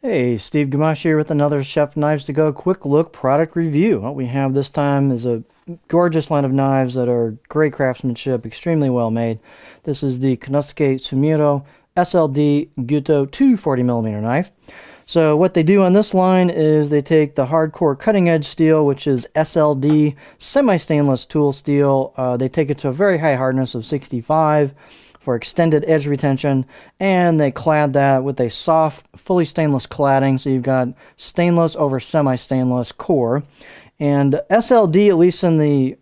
Hey, Steve Gamache here with another Chef Knives to Go quick look product review. What we have this time is a gorgeous line of knives that are great craftsmanship, extremely well made. This is the Konosuke Sumiiro SLD Gyuto 240mm knife. So what they do on this line is they take the hardcore cutting edge steel, which is SLD semi-stainless tool steel. They take it to a very high hardness of 65 for extended edge retention, and they clad that with a soft, fully stainless cladding, so you've got stainless over semi-stainless core. And SLD, at least in the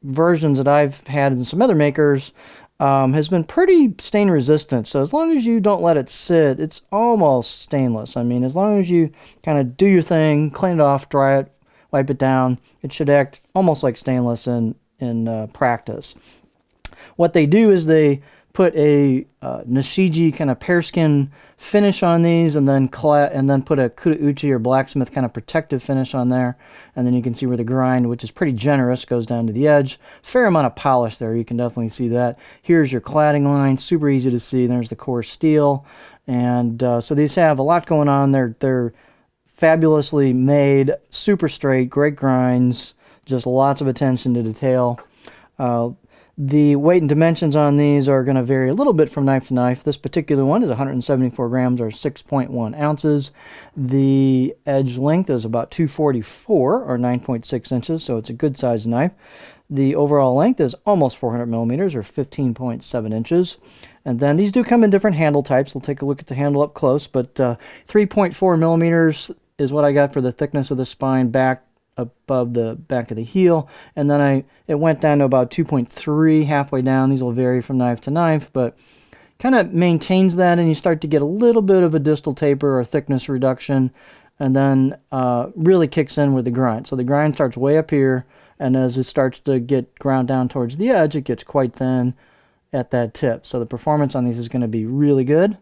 versions that I've had in some other makers, has been pretty stain resistant. So as long as you don't let it sit, it's almost stainless. I mean, as long as you kind of do your thing, clean it off, dry it, wipe it down, it should act almost like stainless in practice. What they do is they put a Nishiji kind of pearskin finish on these, and then put a Kuta-uchi or blacksmith kind of protective finish on there. And then you can see where the grind, which is pretty generous, goes down to the edge. Fair amount of polish there. You can definitely see that. Here's your cladding line, super easy to see. There's the core steel, and so these have a lot going on. They're fabulously made, super straight, great grinds, just lots of attention to detail. The weight and dimensions on these are going to vary a little bit from knife to knife. This particular one is 174 grams or 6.1 ounces. The edge length is about 244 or 9.6 inches, so it's a good sized knife. The overall length is almost 400 millimeters or 15.7 inches. And then these do come in different handle types. We'll take a look at the handle up close, but 3.4 millimeters is what I got for the thickness of the spine back above the back of the heel, and then it went down to about 2.3 halfway down. These will vary from knife to knife, but kind of maintains that, and you start to get a little bit of a distal taper or thickness reduction, and then really kicks in with the grind. So the grind starts way up here, and as it starts to get ground down towards the edge, it gets quite thin at that tip. So the performance on these is going to be really good,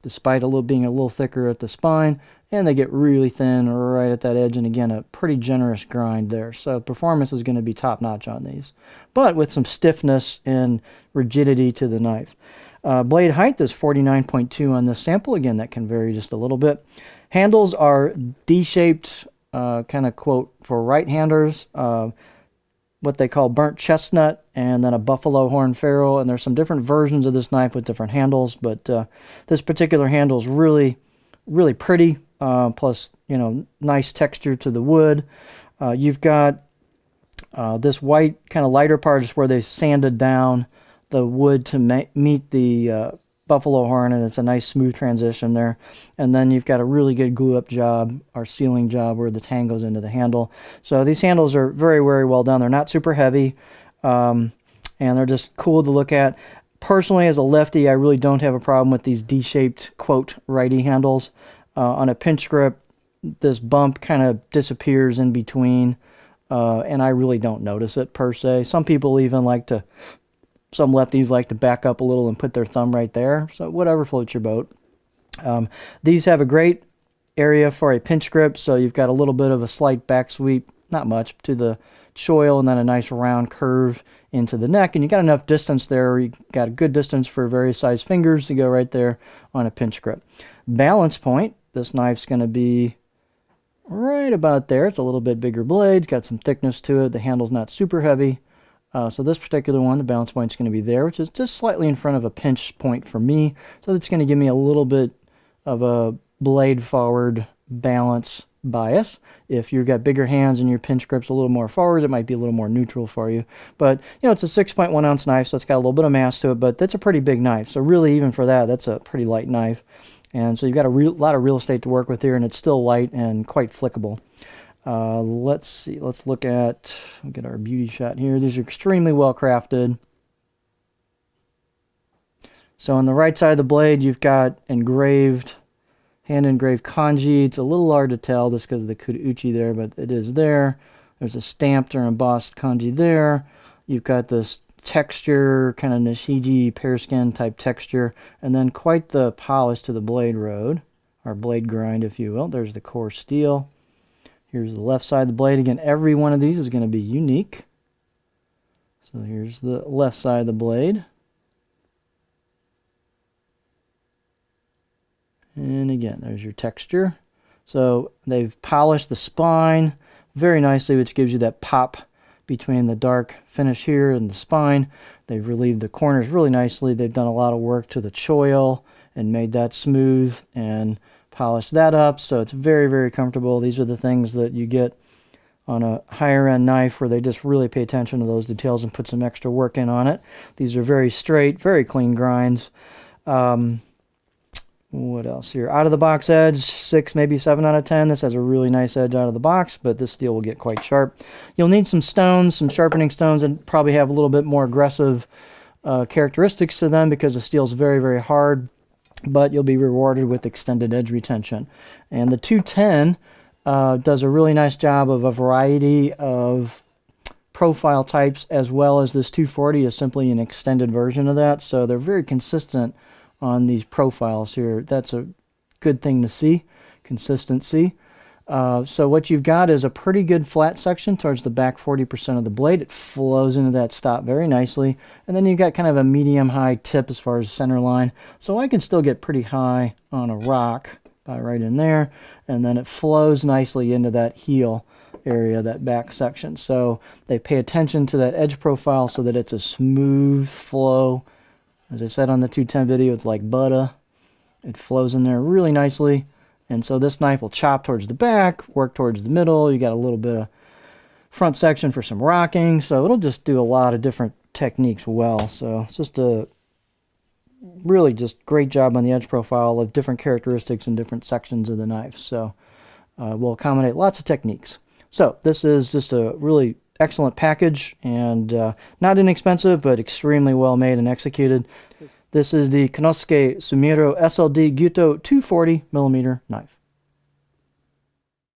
despite being a little thicker at the spine, and they get really thin right at that edge, and again, a pretty generous grind there. So performance is going to be top-notch on these, but with some stiffness and rigidity to the knife. Blade height is 49.2 on this sample. Again, that can vary just a little bit. Handles are D-shaped, kind of quote for right-handers, what they call burnt chestnut, and then a buffalo horn ferrule. And there's some different versions of this knife with different handles, but this particular handle is really, really pretty. Plus, nice texture to the wood. You've got this white kind of lighter part is where they sanded down the wood to meet the buffalo horn, and it's a nice smooth transition there. And then you've got a really good glue up job or sealing job where the tang goes into the handle. So these handles are very, very well done. They're not super heavy, and they're just cool to look at. Personally, as a lefty, I really don't have a problem with these D-shaped quote righty handles. On a pinch grip, this bump kind of disappears in between, and I really don't notice it per se. Some lefties like to back up a little and put their thumb right there, so whatever floats your boat. These have a great area for a pinch grip, so you've got a little bit of a slight back sweep, not much, to the choil, and then a nice round curve into the neck, and you got enough distance there. You got a good distance for various size fingers to go right there on a pinch grip. Balance point. This knife's going to be right about there. It's a little bit bigger blade, got some thickness to it. The handle's not super heavy. So this particular one, the balance point's going to be there, which is just slightly in front of a pinch point for me. So it's going to give me a little bit of a blade forward balance bias. If you've got bigger hands and your pinch grip's a little more forward, it might be a little more neutral for you. But, it's a 6.1 ounce knife, so it's got a little bit of mass to it, but that's a pretty big knife. So really, even for that, that's a pretty light knife. And so you've got a lot of real estate to work with here, and it's still light and quite flickable. Let's see. Let's look at, get our beauty shot here. These are extremely well crafted. So on the right side of the blade, you've got hand-engraved kanji. It's a little hard to tell just because of the Kuta-uchi there, but it is there. There's a stamped or embossed kanji there. You've got this texture, kind of Nishiji pearskin type texture, and then quite the polish to the blade road, or blade grind, if you will. There's the core steel. Here's the left side of the blade. Again, every one of these is going to be unique. So here's the left side of the blade. And again, there's your texture. So they've polished the spine very nicely, which gives you that pop between the dark finish here and the spine. They've relieved the corners really nicely. They've done a lot of work to the choil and made that smooth and polished that up. So it's very, very comfortable. These are the things that you get on a higher end knife where they just really pay attention to those details and put some extra work in on it. These are very straight, very clean grinds. What else here? Out of the box edge, 6, maybe 7 out of 10. This has a really nice edge out of the box, but this steel will get quite sharp. You'll need some stones, some sharpening stones, and probably have a little bit more aggressive characteristics to them because the steel's very, very hard, but you'll be rewarded with extended edge retention. And the 210 does a really nice job of a variety of profile types, as well as this 240 is simply an extended version of that. So they're very consistent on these profiles here. That's a good thing to see, consistency. So what you've got is a pretty good flat section towards the back 40% of the blade. It flows into that stop very nicely. And then you've got kind of a medium-high tip as far as center line. So I can still get pretty high on a rock by right in there. And then it flows nicely into that heel area, that back section. So they pay attention to that edge profile so that it's a smooth flow. As I said on the 210 video, it's like butter. It flows in there really nicely. And so this knife will chop towards the back, work towards the middle. You got a little bit of front section for some rocking. So it'll just do a lot of different techniques well. So it's just a really just great job on the edge profile of different characteristics in different sections of the knife. So we'll accommodate lots of techniques. So this is just a really excellent package, and not inexpensive, but extremely well made and executed. This is the Konosuke Sumiiro SLD Gyuto 240mm knife.